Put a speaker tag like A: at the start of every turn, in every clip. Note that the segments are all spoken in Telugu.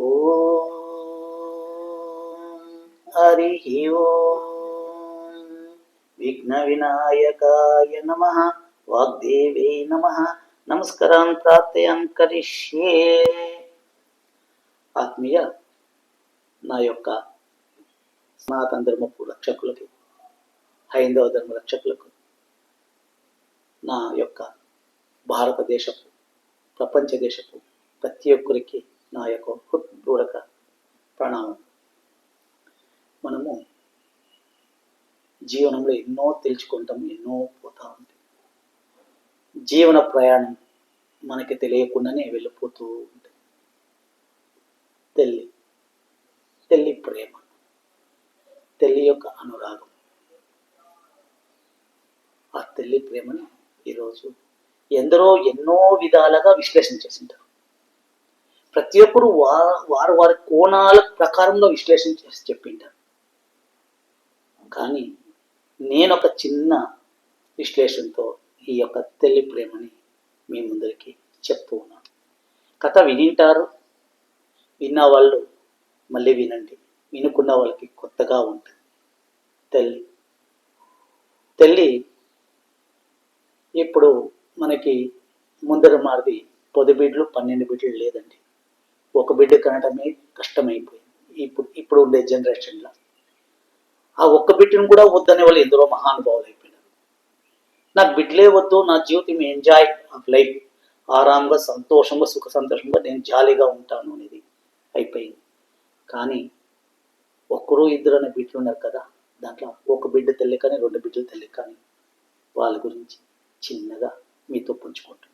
A: ఓం హరి ఓం విఘ్న వినాయకాయ నమః వాగ్దేవే నమః నమస్కారం ప్రార్థయాం కరిష్యే. ఆత్మీయ నా యొక్క సనాతన ధర్మపు రక్షకులకి, హైందవ ధర్మ రక్షకులకు, నా యొక్క భారతదేశపు, ప్రపంచ దేశపు ప్రతి ఒక్కరికి నా యొక్క హృత్పూర్వక ప్రణామం. మనము జీవనంలో ఎన్నో తెలుసుకుంటాం, ఎన్నో పోతా ఉంటాం. జీవన ప్రయాణం మనకి తెలియకుండానే వెళ్ళిపోతూ ఉంటుంది. తల్లి ప్రేమ, తల్లి యొక్క అనురాగం, ఆ తల్లి ప్రేమని ఈరోజు ఎందరో ఎన్నో విధాలుగా విశ్లేషణ చేసింటారు. ప్రతి ఒక్కరు వారి కోణాల ప్రకారంలో విశ్లేషణ చేసి చెప్పింటారు. కానీ నేను ఒక చిన్న విశ్లేషణతో ఈ యొక్క తల్లి ప్రేమని మీ ముందరికి చెప్తూ ఉన్నాను. కథ వినింటారు, విన్న వాళ్ళు మళ్ళీ వినండి, వినుకున్న వాళ్ళకి కొత్తగా ఉంటుంది. తల్లి ఇప్పుడు మనకి ముందర మారిది 10 బిడ్డలు 12 బిడ్డలు లేదండి. ఒక బిడ్డ కనటమే కష్టమైపోయింది ఇప్పుడు ఉండే జనరేషన్లో. ఆ ఒక్క బిడ్డను కూడా వద్దనే వాళ్ళు ఎందరో మహానుభావులు అయిపోయినారు. నాకు బిడ్డలే వద్దు, నా జీవితం ఎంజాయ్ ఆఫ్ లైఫ్, ఆరాంగా సంతోషంగా సుఖ సంతోషంగా నేను జాలీగా ఉంటాను అనేది అయిపోయింది. కానీ ఒక్కరు ఇద్దరు అనే బిడ్డలు ఉన్నారు కదా, దాంట్లో ఒక బిడ్డ తల్లి కానీ 2 బిడ్డలు తల్లి కానీ వాళ్ళ గురించి చిన్నగా మీతో పంచుకుంటున్నాను.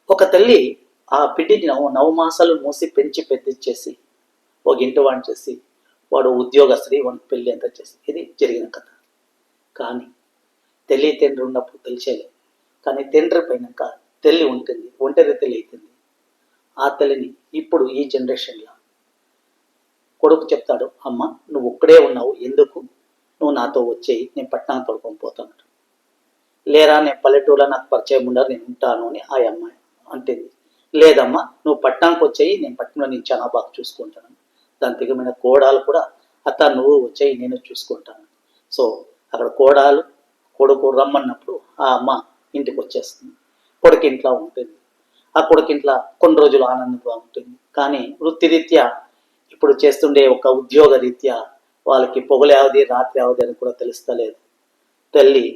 A: ఒక తల్లి ఆ బిడ్డని 9 మాసాలు మూసి పెంచి పెద్దిచ్చేసి ఒక ఇంటి వాడిని చేసి, వాడు ఉద్యోగస్తుడి, వాడికి పెళ్ళి అంతా చేసి, ఇది జరిగిన కథ. కానీ తల్లి తండ్రి ఉన్నప్పుడు తెలిసేలే, కానీ తండ్రి పోయినాక తల్లి ఉంటుంది, ఒంటరి తల్లి అవుతుంది. ఆ తల్లిని ఇప్పుడు ఈ జనరేషన్లో కొడుకు చెప్తాడు, అమ్మ నువ్వు ఒక్కడే ఉన్నావు, ఎందుకు నువ్వు నాతో వచ్చేయి, నేను పట్టణానికి తోడుకొని పోతాను. లేరా నేను పల్లెటూరులో నాకు పరిచయం ఉండరు, నేను ఉంటాను అని ఆ అమ్మాయి అంటుంది. లేదమ్మా నువ్వు పట్టణానికి వచ్చేయి, నేను పట్టణంలో నేను చాలా బాగా చూసుకుంటాను. దాని దిగమైన కోడాలు కూడా అత్త నువ్వు వచ్చేయి నేను చూసుకుంటాను. సో అక్కడ కోడాలు కొడుకు రమ్మన్నప్పుడు ఆ అమ్మ ఇంటికి వచ్చేస్తుంది. కొడుకు ఇంట్లో ఉంటుంది. ఆ కొడుకు ఇంట్లో కొన్ని రోజులు ఆనందంగా ఉంటుంది. కానీ వృత్తిరీత్యా ఇప్పుడు చేస్తుండే ఒక ఉద్యోగ రీత్యా వాళ్ళకి పొగలు యావది రాత్రి యావది అని కూడా తెలుస్తలేదు. తల్లి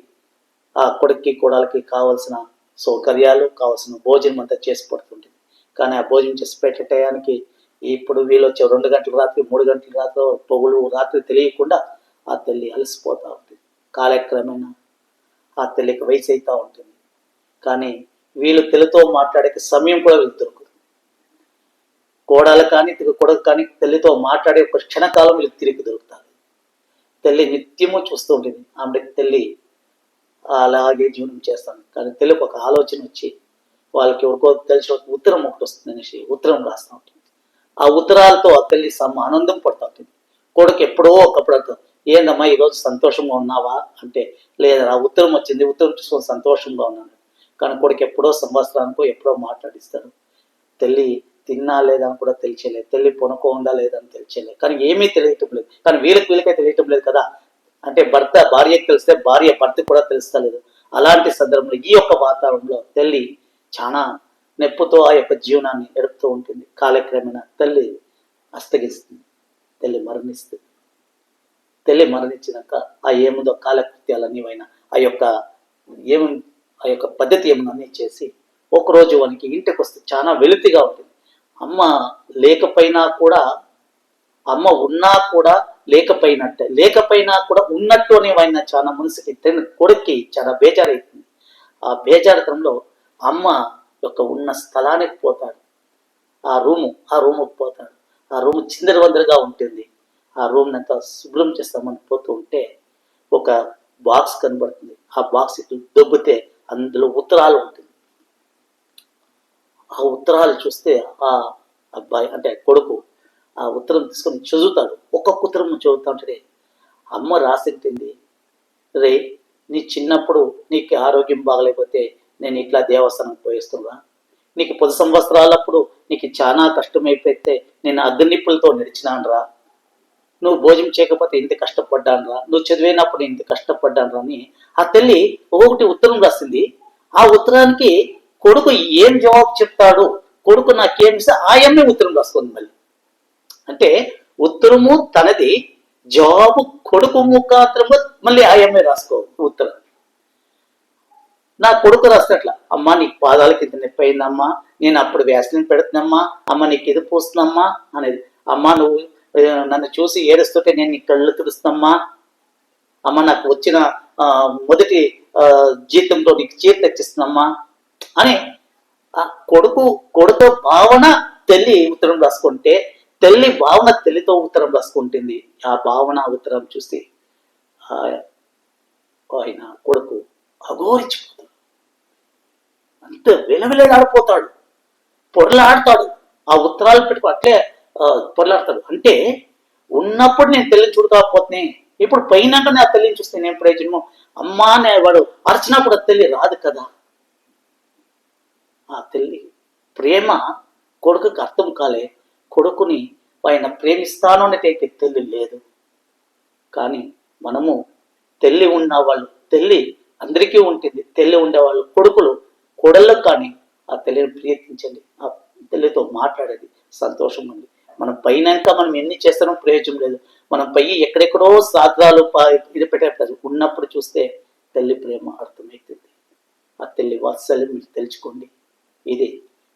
A: ఆ కొడుక్కి కోడలకి కావాల్సిన సౌకర్యాలు, కావాల్సిన భోజనం అంతా చేసి పడుతుంటుంది. కానీ ఆ భోజనం చేసి పెట్టే టయానికి ఇప్పుడు వీళ్ళు వచ్చే 2 గంటల రాత్రి 3 గంటల రాత్రి పొగులు రాత్రి తెలియకుండా ఆ తల్లి అలసిపోతూ ఉంటుంది. కాలక్రమేణా ఆ తల్లికి వయసు అవుతూ ఉంటుంది. కానీ వీళ్ళు తల్లితో మాట్లాడే సమయం కూడా వీళ్ళు దొరుకుతుంది. కోడలు కానీ కొడుకు కానీ తల్లితో మాట్లాడే ఒక క్షణకాలం వీళ్ళకి తిరిగి దొరుకుతారు. తల్లి నిత్యము చూస్తూ ఉంటుంది. ఆమె తల్లి అలాగే జీవనం చేస్తాను. కానీ తెలుగు ఒక ఆలోచన వచ్చి వాళ్ళకి ఎవరికో తెలిసి ఉత్తరం ఒకటి వస్తుంది అనేసి ఉత్తరం రాస్తూ ఉంటుంది. ఆ ఉత్తరాలతో ఆ తల్లి ఆనందం పడుతూ ఉంటుంది. కొడుకు ఎప్పుడో ఒకప్పుడు ఏందమ్మా ఈరోజు సంతోషంగా ఉన్నావా అంటే, లేదా ఆ ఉత్తరం వచ్చింది, ఉత్తరం చూసుకొని సంతోషంగా ఉన్నాను. కానీ కొడుకు ఎప్పుడో సంవత్సరానికో ఎప్పుడో మాట్లాడిస్తారు. తల్లి తిన్నా లేదని కూడా తెలియలేదు, తల్లి పొనుకో ఉందా లేదని తెలియలేదు. కానీ ఏమీ తెలియటం లేదు. కానీ వీళ్ళకే తెలియటం లేదు కదా. అంటే భర్త భార్యకి తెలిస్తే భార్య భర్త కూడా తెలుస్తలేదు. అలాంటి సందర్భంలో ఈ యొక్క వాతావరణంలో తల్లి చాలా నెప్పుతో ఆ యొక్క జీవనాన్ని గడుపుతూ ఉంటుంది. కాలక్రమేణా తల్లి అస్తగిస్తుంది, తల్లి మరణిస్తుంది. తల్లి మరణించినాక ఆ ఏముందో కాలకృత్యాలన్నీ అయినా ఆ యొక్క పద్ధతి ఏమన్నా అన్నీ చేసి ఒకరోజు వానికి ఇంటికి వస్తే చాలా వెలుతిగా ఉంటుంది. అమ్మ లేకపోయినా కూడా, అమ్మ ఉన్నా కూడా లేకపోయినా కూడా ఉన్నట్టు అని ఆయన చాలా మనసుకి కొడుక్కి చాలా బేజారైతుంది. ఆ బేజారతంలో అమ్మ యొక్క ఉన్న స్థలానికి పోతాడు. ఆ రూముకి పోతాడు. ఆ రూమ్ చిందరవందరగా ఉంటుంది. ఆ రూమ్ అంతా శుభ్రం చేస్తామని పోతూ ఉంటే ఒక బాక్స్ కనబడుతుంది. ఆ బాక్స్ దొబ్బితే అందులో ఉత్తరాలు ఉంటుంది. ఆ ఉత్తరాలు చూస్తే ఆ అబ్బాయి అంటే కొడుకు ఆ ఉత్తరం తీసుకొని చదువుతాడు. ఒక్కొక్క ఉత్తరం చదువుతా ఉంటే అమ్మ రాసింటుంది, రే నీ చిన్నప్పుడు నీకు ఆరోగ్యం బాగలేకపోతే నేను ఇట్లా దేవస్థానం పోయేస్తున్నా, నీకు 10 సంవత్సరాలప్పుడు నీకు చాలా కష్టమైపోతే నేను అగ్నిప్పులతో నడిచినానురా, నువ్వు భోజనం చేయకపోతే ఇంత కష్టపడ్డానురా, నువ్వు చదివినప్పుడు ఇంత కష్టపడ్డానురా అని ఆ తల్లి ఒక్కొక్కటి ఉత్తరం రాసింది. ఆ ఉత్తరానికి కొడుకు ఏం జవాబు చెప్తాడు, కొడుకు నాకేమిస్తే ఆయమ్మే ఉత్తరం రాస్తుంది మళ్ళీ. అంటే ఉత్తరము తనది, జవాబు కొడుకు ముఖాంతరము మళ్ళీ ఆయమ్మే రాసుకో ఉత్తరం. నా కొడుకు రాసినట్ల, అమ్మ నీకు పాదాల కింద నొప్పి అయిందమ్మా, నేను అప్పుడు వ్యాసలిన్ పెడుతున్నమ్మా, అమ్మ నీకు ఇది పూస్తున్నమ్మా అనేది. అమ్మ నువ్వు నన్ను చూసి ఏడుస్తుంటే నేను నీ కళ్ళు తుడుస్తున్నమ్మా, అమ్మ నాకు వచ్చిన మొదటి జీతంలో నీకు చీర తెచ్చిస్తున్నమ్మా అని ఆ కొడుకు భావన తల్లి ఉత్తరం రాసుకుంటే, తల్లి భావన తల్లితో ఉత్తరం రాసుకుంటుంది. ఆ భావన ఉత్తరం చూసి ఆయన కొడుకు అఘోరించిపోతాడు, అంత విలవిలాడిపోతాడు, పొరలాడతాడు. ఆ ఉత్తరాలు పెట్టుకో అట్లే పొరలాడతాడు. అంటే ఉన్నప్పుడు నేను తల్లిని చూడకపోతే ఇప్పుడు పైనాక నా తల్లిని చూస్తే నేను ప్రయోజనము. అమ్మా అనేవాడు అర్చినప్పుడు ఆ తల్లి రాదు కదా. ఆ తల్లి ప్రేమ కొడుకుకి అర్థం కాలే. కొడుకుని ఆయన ప్రేమిస్తాను అనేటైతే తల్లి లేదు. కానీ మనము తల్లి ఉన్నవాళ్ళు, తల్లి అందరికీ ఉంటుంది, తల్లి ఉండేవాళ్ళు కొడుకులు కొడళ్ళకు కానీ ఆ తల్లిని ప్రియతించండి, ఆ తల్లితో మాట్లాడేది సంతోషం ఉంది. మనం పైనాక మనం ఎన్ని చేస్తానో ప్రయోజనం లేదు. మనం పై ఎక్కడెక్కడో సాగరాలు ఇది పెట్టారు, ఉన్నప్పుడు చూస్తే తల్లి ప్రేమ అర్థమవుతుంది. ఆ తల్లి వాత్సల్యం మీరు తెలుసుకోండి. ఇది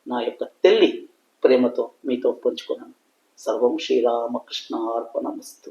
A: నా యొక్క తల్లి ప్రేమతో మీతో పంచుకున్నాను. సర్వం శ్రీరామకృష్ణ అర్పణమస్తు.